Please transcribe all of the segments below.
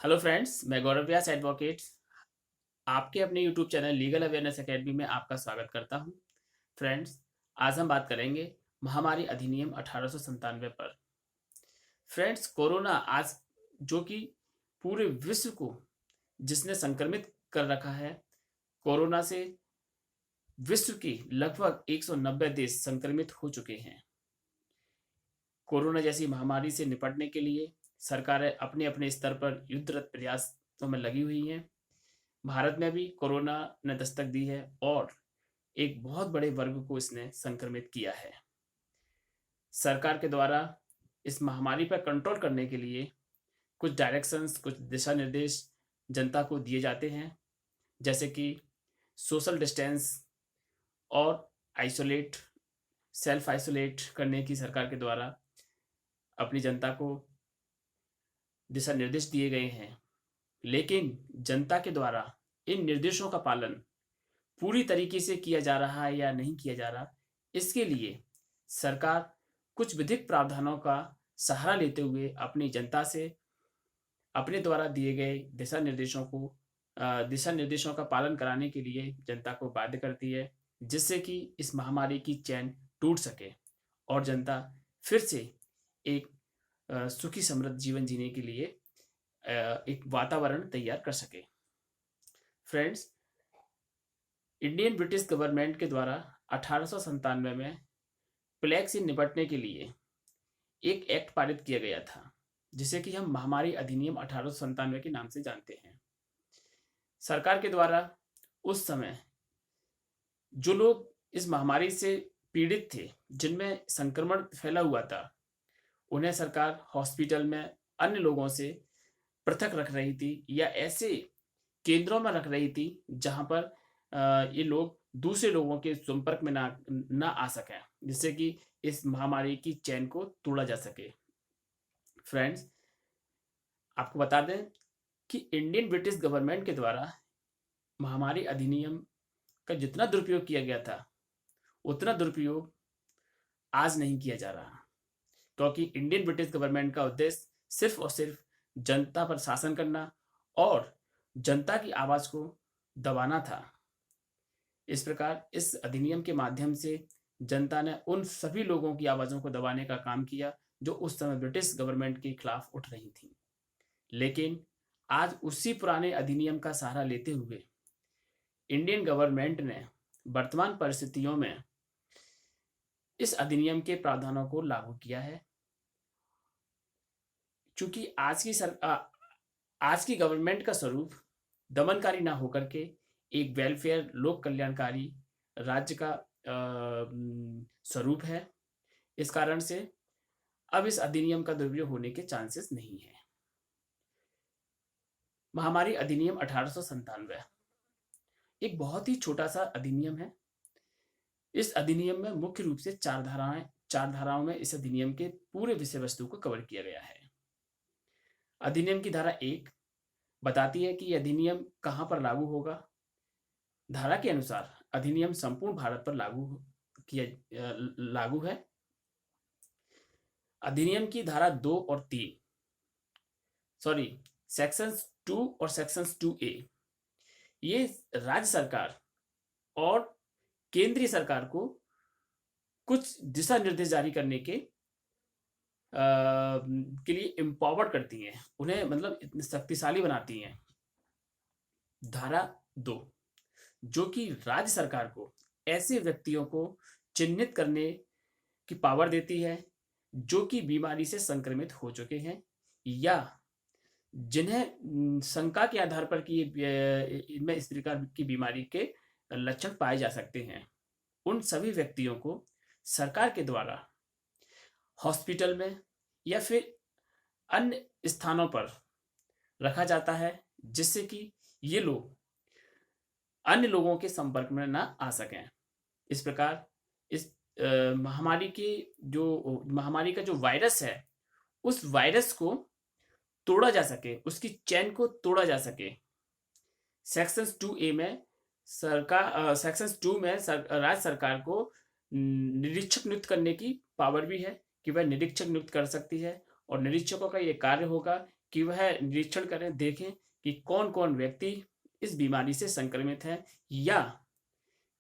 Hello friends, मैं गौरव व्यास advocate आपके अपने YouTube channel legal awareness academy में आपका स्वागत करता हूं। फ्रेंड्स, आज हम बात करेंगे महामारी अधिनियम 1897 पर। फ्रेंड्स, कोरोना आज जो कि पूरे विश्व को जिसने संक्रमित कर रखा है, कोरोना से विश्व के लगभग 190 देश संक्रमित हो चुके हैं। कोरोना जैसी महामारी से निपटने के लिए सरकारें अपने अपने स्तर पर युद्धरत प्रयासों में लगी हुई हैं। भारत में भी कोरोना ने दस्तक दी है और एक बहुत बड़े वर्ग को इसने संक्रमित किया है। सरकार के द्वारा इस महामारी पर कंट्रोल करने के लिए कुछ डायरेक्शंस, कुछ दिशा निर्देश जनता को दिए जाते हैं, जैसे कि सोशल डिस्टेंस और आइसोलेट, सेल्फ आइसोलेट करने की सरकार के द्वारा अपनी जनता को दिशा निर्देश दिए गए हैं। लेकिन जनता के द्वारा इन निर्देशों का पालन पूरी तरीके से किया जा रहा है या नहीं किया जा रहा, इसके लिए सरकार कुछ विधिक प्रावधानों का सहारा लेते हुए अपनी जनता से अपने द्वारा दिए गए दिशा निर्देशों का पालन कराने के लिए जनता को बाध्य करती है, जिससे कि इस महामारी की चैन टूट सके और जनता फिर से एक सुखी समृद्ध जीवन जीने के लिए एक वातावरण तैयार कर सके। फ्रेंड्स, इंडियन ब्रिटिश गवर्नमेंट के द्वारा 1897 में प्लेग से निपटने के लिए एक एक्ट पारित किया गया था, जिसे कि हम महामारी अधिनियम 1897 के नाम से जानते हैं। सरकार के द्वारा उस समय जो लोग इस महामारी से पीड़ित थे, जिनमें संक्रमण फैला हुआ था, उन्हें सरकार हॉस्पिटल में अन्य लोगों से पृथक रख रही थी या ऐसे केंद्रों में रख रही थी जहां पर ये लोग दूसरे लोगों के संपर्क में ना आ सकें, जिससे कि इस महामारी की चैन को तोड़ा जा सके। फ्रेंड्स, आपको बता दें कि इंडियन ब्रिटिश गवर्नमेंट के द्वारा महामारी अधिनियम का जितना दुरुपयोग किया गया था, उतना दुरुपयोग आज नहीं किया जा रहा, क्योंकि इंडियन ब्रिटिश गवर्नमेंट का उद्देश्य सिर्फ और सिर्फ जनता पर शासन करना और जनता की आवाज को दबाना था। इस प्रकार इस अधिनियम के माध्यम से जनता ने उन सभी लोगों की आवाजों को दबाने का काम किया जो उस समय ब्रिटिश गवर्नमेंट के खिलाफ उठ रही थी। लेकिन आज उसी पुराने अधिनियम का सहारा लेते हुए इंडियन गवर्नमेंट ने वर्तमान परिस्थितियों में इस अधिनियम के प्रावधानों को लागू किया है। चूंकि आज की गवर्नमेंट का स्वरूप दमनकारी ना होकर के एक वेलफेयर, लोक कल्याणकारी राज्य का स्वरूप है, इस कारण से अब इस अधिनियम का दुरुपयोग होने के चांसेस नहीं है। महामारी अधिनियम 1897 एक बहुत ही छोटा सा अधिनियम है। इस अधिनियम में मुख्य रूप से चार धाराओं में इस अधिनियम के पूरे विषय वस्तु को कवर किया गया है। अधिनियम की धारा 1 बताती है कि अधिनियम कहां पर लागू होगा। धारा के अनुसार अधिनियम संपूर्ण भारत पर लागू है। अधिनियम की धारा 2 और 3, सेक्शंस 2 और सेक्शंस 2A, ये राज्य सरकार और केंद्रीय सरकार को कुछ दिशा निर्देश जारी करने के लिए एम्पावर्ड करती हैं, उन्हें मतलब इतनी शक्तिशाली बनाती हैं। धारा 2 जो कि राज्य सरकार को ऐसे व्यक्तियों को चिन्हित करने की पावर देती है जो कि बीमारी से संक्रमित हो चुके हैं या जिन्हें शंका के आधार पर कि इनमें इस प्रकार की बीमारी के लक्षण पाए जा सकते हैं। उन सभी व्यक्तियों को सरकार के द्वारा हॉस्पिटल में या फिर अन्य स्थानों पर रखा जाता है, जिससे कि ये लोग अन्य लोगों के संपर्क में ना आ सकें। इस प्रकार इस महामारी का जो वायरस है, उस वायरस को तोड़ा जा सके, उसकी चैन को तोड़ा जा सके। सेक्शंस 2A में सेक्शंस 2 में राज्य सरकार को निरीक्षक नियुक्त करने की पावर भी है कि वह निरीक्षक नियुक्त कर सकती है और निरीक्षकों का ये कार्य होगा कि वह निरीक्षण करें, देखें कि कौन-कौन व्यक्ति इस बीमारी से संक्रमित है या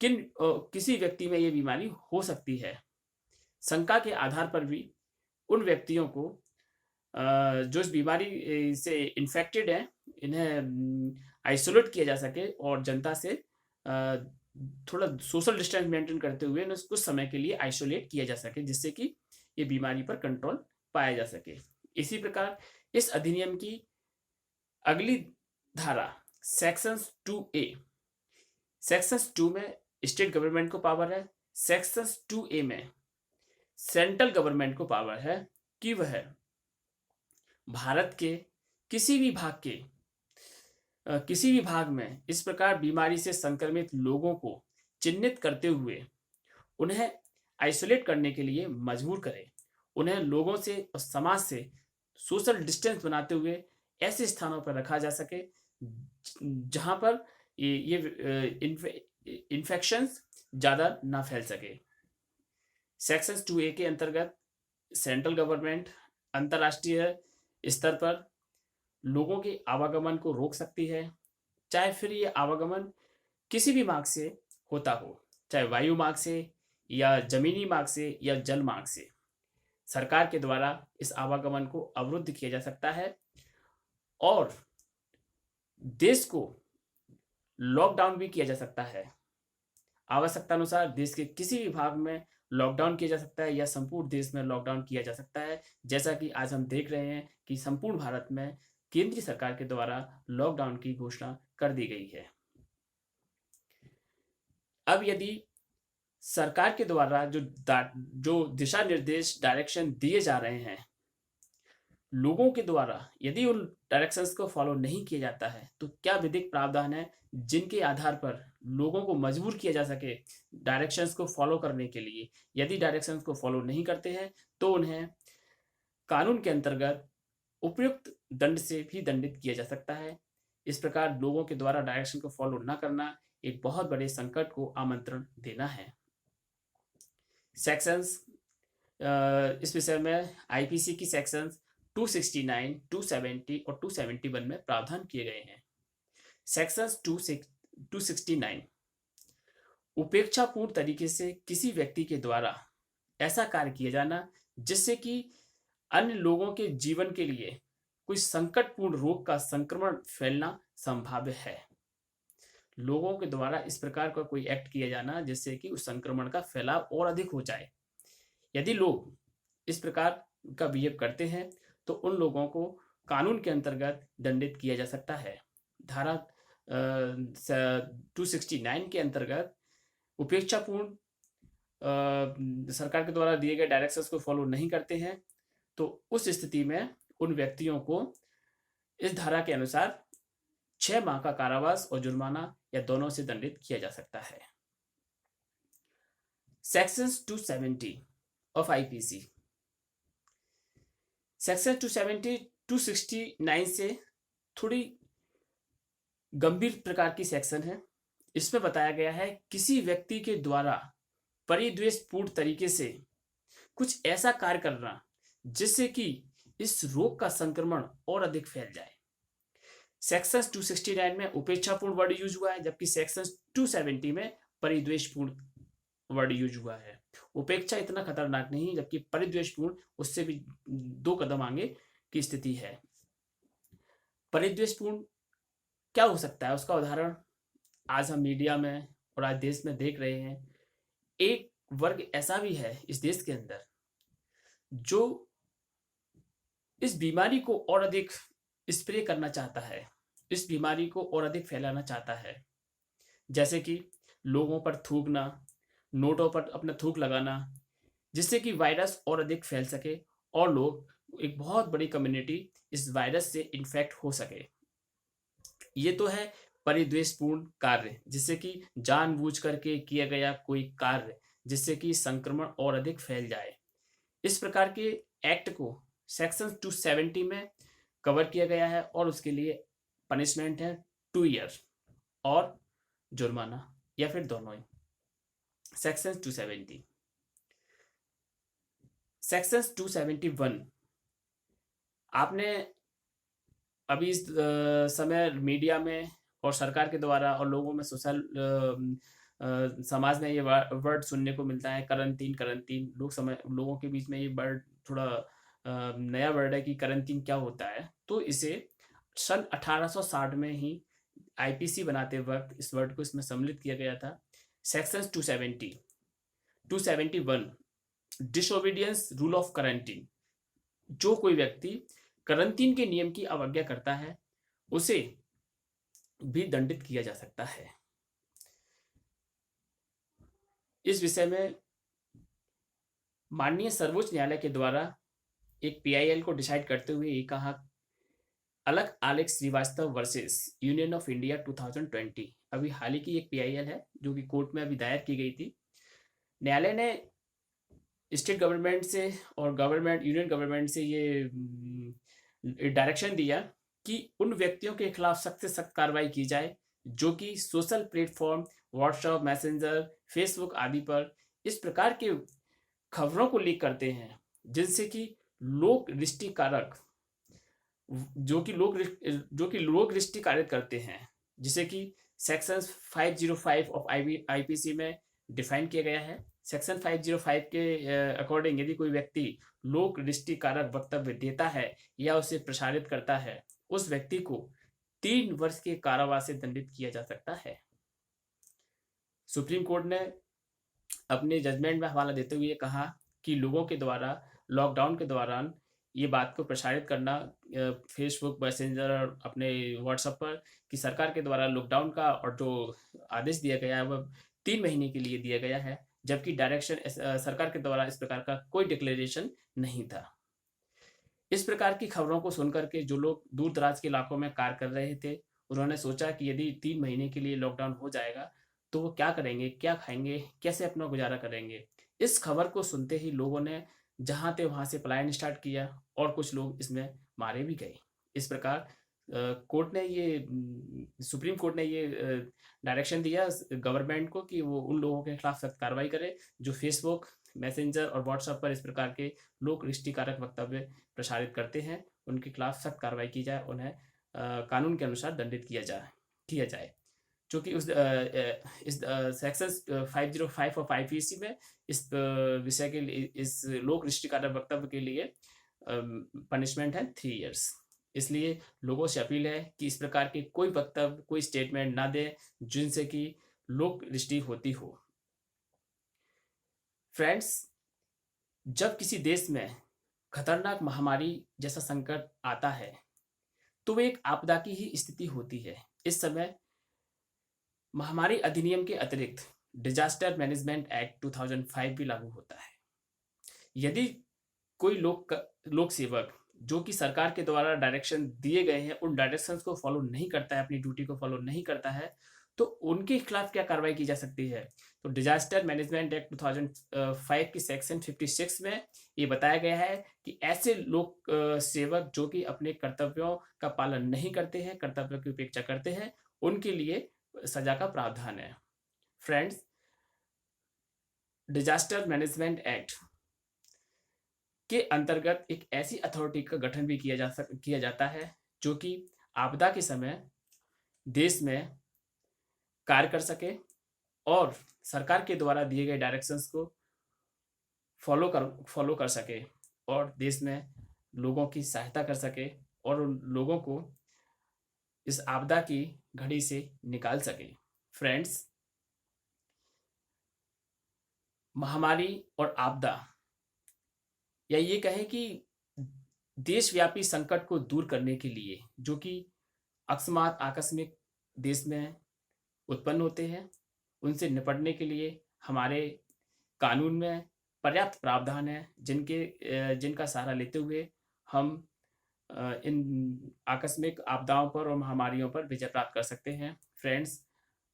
किसी व्यक्ति में ये बीमारी हो सकती है। शंका के आधार पर भी उन व्यक्तियों को जो इस बीमारी से इन्फेक्टेड हैं, इन्हें आइसोलेट किया जा सके और जनता से अ, थोड़ा सोशल डिस्टेंस मेंटेन करते हुए इन्हें कुछ समय के लिए आइसोलेट किया जा सके, जिससे कि ये बीमारी पर कंट्रोल पाया जा सके। इसी प्रकार इस अधिनियम की अगली धारा सेक्शंस 2A, सेक्शंस 2 में स्टेट गवर्नमेंट को पावर है, सेक्शंस 2A में सेंट्रल गवर्नमेंट को पावर है कि वह भारत के किसी भी भाग के किसी भी भाग में इस प्रकार बीमारी से संक्रमित लोगों को चिन्हित करते हुए उन्हें आइसोलेट करने के लिए मजबूर करे, उन्हें लोगों से और समाज से सोशल डिस्टेंस बनाते हुए ऐसे स्थानों पर रखा जा सके जहां पर ये इन्फेक्शंस ज़्यादा ना फैल सके। सेक्शन 2A के अंतर्गत सेंट्रल गवर्नमेंट अंतर्राष्ट्रीय स्तर पर लोगों के आवागमन को रोक सकती है, चाहे फिर ये आवागमन किसी भी मार्ग से होता हो, चाहे वायु मार्ग से या जमीनी मार्ग से या जल मार्ग से। सरकार के द्वारा इस आवागमन को अवरुद्ध किया जा सकता है और देश को लॉकडाउन भी किया जा सकता है। आवश्यकता अनुसार देश के किसी भी भाग में लॉकडाउन किया जा सकता है या संपूर्ण देश में लॉकडाउन किया जा सकता है, जैसा कि आज हम देख रहे हैं कि संपूर्ण भारत में केंद्रीय सरकार के द्वारा लॉकडाउन की घोषणा कर दी गई है। अब यदि सरकार के द्वारा जो दिशा निर्देश डायरेक्शन दिए जा रहे हैं, लोगों के द्वारा यदि उन डायरेक्शंस को फॉलो नहीं किया जाता है, तो क्या विधिक प्रावधान है जिनके आधार पर लोगों को मजबूर किया जा सके डायरेक्शंस को फॉलो करने के लिए। यदि डायरेक्शंस को फॉलो नहीं करते हैं तो उन्हें कानून के अंतर्गत उपयुक्त दंड से भी दंडित किया जा सकता है। इस प्रकार लोगों के द्वारा डायरेक्शन को फॉलो न करना एक बहुत बड़े संकट को आमंत्रण देना है। सेक्शंस इस विषय में आईपीसी की सेक्शंस 269, 270 और 271 में प्रावधान किए गए हैं। सेक्शंस 269 उपेक्षापूर्ण तरीके से किसी व्यक्ति के द्वारा ऐसा कार्य किया जाना जिससे कि अन्य लोगों के जीवन के लिए कोई संकटपूर्ण रोग का संक्रमण फैलना संभाव्य है। लोगों के द्वारा इस प्रकार का कोई एक्ट किया जाना जिससे कि उस संक्रमण का फैलाव और अधिक हो जाए। यदि लोग इस प्रकार का बिहेव करते हैं तो उन लोगों को कानून के अंतर्गत दंडित किया जा सकता है। धारा 269 के अंतर्गत उपेक्षापूर्ण सरकार के द्वारा दिए गए डायरेक्शंस को फॉलो नहीं करते हैं तो उस स्थिति में उन व्यक्तियों को इस धारा के अनुसार 6 माह का कारावास और जुर्माना या दोनों से दंडित किया जा सकता है। सेक्शंस 270 ऑफ आईपीसी, सेक्शन 270 269 से थोड़ी गंभीर प्रकार की सेक्शन है। इसमें बताया गया है किसी व्यक्ति के द्वारा परिद्वेषपूर्ण तरीके से कुछ ऐसा कार्य करना जिससे कि इस रोग का संक्रमण और अधिक फैल जाए। सेक्शन 269 में उपेक्षापूर्ण वर्ड यूज हुआ है, जबकि सेक्शन 270 में परिद्वेषपूर्ण वर्ड यूज हुआ है। उपेक्षा इतना खतरनाक नहीं, जबकि परिद्वेषपूर्ण उससे भी 2 कदम आगे की स्थिति है। परिद्वेषपूर्ण क्या हो सकता है, उसका उदाहरण आज हम मीडिया में और आज देश में देख रहे हैं। एक वर्ग ऐसा भी है इस देश के अंदर जो इस बीमारी को और अधिक स्प्रे करना चाहता है, इस बीमारी को और अधिक फैलाना चाहता है, जैसे कि लोगों पर थूकना, नोटों पर अपना थूक लगाना, जिससे कि वायरस और अधिक फैल सके और लोग एक बहुत बड़ी कम्युनिटी इस वायरस से इन्फेक्ट हो सके। ये तो है परिद्वेषपूर्ण कार्य, जिससे कि जानबूझ करके किया गया कोई कार्य जिससे कि संक्रमण और अधिक फैल जाए। इस प्रकार के एक्ट को सेक्शन 270 में कवर किया गया है और उसके लिए पनिशमेंट है 2 ईयर और जुर्माना या फिर दोनों ही। सेक्शन 270, सेक्शन 271 आपने अभी इस समय मीडिया में और सरकार के द्वारा और लोगों में समाज में ये वर्ड सुनने को मिलता है, करंटीन करंटीन। लोगों के बीच में ये वर्ड थोड़ा नया वर्ड है कि करंटीन क्या होता है। तो इसे सन 1860 में ही आईपीसी बनाते वक्त इस वर्ड को इसमें सम्मिलित किया गया था। Section 271 disobedience rule of quarantine. जो कोई व्यक्ति करंटीन के नियम की अवज्ञा करता है उसे भी दंडित किया जा सकता है। इस विषय में माननीय सर्वोच्च न्यायालय के द्वारा एक पीआईएल को डिसाइड करते हुए ये कहा, अलग Alekh Srivastava versus Union of India 2020, अभी हाल ही की एक पीआईएल है जो कि कोर्ट में अभी दायर की गई थी। न्यायालय ने स्टेट गवर्नमेंट से और यूनियन गवर्नमेंट से ये डायरेक्शन दिया कि उन व्यक्तियों के खिलाफ सख्त से सख्त कार्रवाई की जाए जो कि social platform WhatsApp, messenger, Facebook आदि पर इस प्रकार के खबरों को लीक करते हैं जिनसे कि लोक दृष्टि कारक जो कि लोक दृष्टि कार्य करते हैं, जिसे कि सेक्शन 505 ऑफ आईपीसी में डिफाइन किया गया है। सेक्शन 505 के अकॉर्डिंग यदि कोई व्यक्ति लोक दृष्टि कारक वक्तव्य देता है या उसे प्रसारित करता है, उस व्यक्ति को 3 वर्ष के कारावास से दंडित किया जा सकता है। सुप्रीम कोर्ट ने अपने जजमेंट में हवाला देते हुए कहा कि लोगों के द्वारा लॉकडाउन के दौरान ये बात को प्रसारित करना फेसबुक, मैसेंजर और अपने व्हाट्सएप पर कि सरकार के द्वारा लॉकडाउन का और जो आदेश दिया गया है वह 3 महीने के लिए दिया गया है, जबकि डायरेक्शन सरकार के द्वारा इस प्रकार का कोई डिक्लेरेशन नहीं था। इस प्रकार की खबरों को सुनकर के जो लोग दूर दराज के इलाकों में कार्य कर रहे थे, उन्होंने सोचा कि यदि 3 महीने के लिए लॉकडाउन हो जाएगा तो वो क्या करेंगे, क्या खाएंगे, कैसे अपना गुजारा करेंगे। इस खबर को सुनते ही लोगों ने जहाँ थे वहाँ से पलायन स्टार्ट किया और कुछ लोग इसमें मारे भी गए। इस प्रकार सुप्रीम कोर्ट ने ये डायरेक्शन दिया गवर्नमेंट को कि वो उन लोगों के खिलाफ सख्त कार्रवाई करे जो फेसबुक, मैसेंजर और व्हाट्सएप पर इस प्रकार के लोक दृष्टिकारक वक्तव्य प्रसारित करते हैं। उनके खिलाफ सख्त कार्रवाई की जाए, उन्हें कानून के अनुसार दंडित किया जाए। जो कि इस सेक्शन 505 ऑफ आईपीसी में इस विषय के लिए, इस लोक दृष्टिकारक वक्तव्य के लिए पनिशमेंट है 3 इयर्स। इसलिए लोगों से अपील है कि इस प्रकार के कोई वक्तव्य, कोई स्टेटमेंट ना दें जिनसे कि लोक दृष्टि होती हो। फ्रेंड्स, जब किसी देश में खतरनाक महामारी जैसा संकट आता है तो वो एक आपदा की ही स्थिति होती है। इस समय महामारी अधिनियम के अतिरिक्त डिजास्टर मैनेजमेंट एक्ट 2005 भी लागू होता है। यदि कोई लोक सेवक जो कि सरकार के द्वारा डायरेक्शन दिए गए हैं उन डायरेक्शंस को फॉलो नहीं करता है, अपनी ड्यूटी को फॉलो नहीं करता है, तो उनके खिलाफ क्या कार्रवाई की जा सकती है। तो डिजास्टर मैनेजमेंट एक्ट 2005 की सेक्शन 56 में ये बताया गया है कि ऐसे लोक सेवक जो कि अपने कर्तव्यों का पालन नहीं करते हैं, कर्तव्यों की उपेक्षा करते हैं, उनके लिए सजा का प्रावधान है। फ्रेंड्स, डिजास्टर मैनेजमेंट एक्ट के अंतर्गत एक ऐसी अथॉरिटी का गठन भी किया जाता है जो कि आपदा के समय देश में कार्य कर सके और सरकार के द्वारा दिए गए डायरेक्शंस को फॉलो कर सके और देश में लोगों की सहायता कर सके और उन लोगों को इस आपदा की घड़ी से निकाल सके। फ्रेंड्स, महामारी और आपदा, या ये कहें कि देशव्यापी संकट को दूर करने के लिए जो कि अकस्मात आकस्मिक देश में उत्पन्न होते हैं, उनसे निपटने के लिए हमारे कानून में पर्याप्त प्रावधान है जिनका सहारा लेते हुए हम इन आकस्मिक आपदाओं पर और महामारियों पर विजय प्राप्त कर सकते हैं। फ्रेंड्स,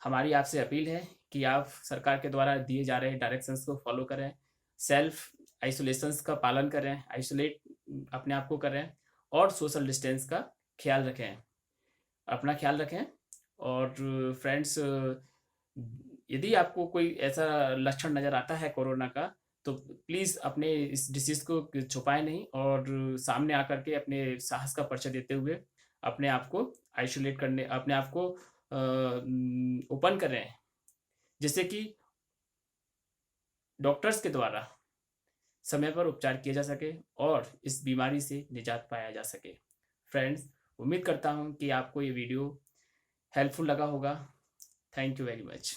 हमारी आपसे अपील है कि आप सरकार के द्वारा दिए जा रहे डायरेक्शंस को फॉलो करें, सेल्फ आइसोलेशंस का पालन करें, आइसोलेट अपने आप को करें और सोशल डिस्टेंस का ख्याल रखें, अपना ख्याल रखें। और फ्रेंड्स, यदि आपको कोई ऐसा लक्षण नज़र आता है कोरोना का, तो प्लीज़ अपने इस डिसीज़ को छुपाएं नहीं और सामने आकर के अपने साहस का परिचय देते हुए अपने आप को आइसोलेट करने, अपने आप को ओपन कर रहे हैं, जिससे कि डॉक्टर्स के द्वारा समय पर उपचार किया जा सके और इस बीमारी से निजात पाया जा सके। फ्रेंड्स, उम्मीद करता हूँ कि आपको ये वीडियो हेल्पफुल लगा होगा। Thank you very much.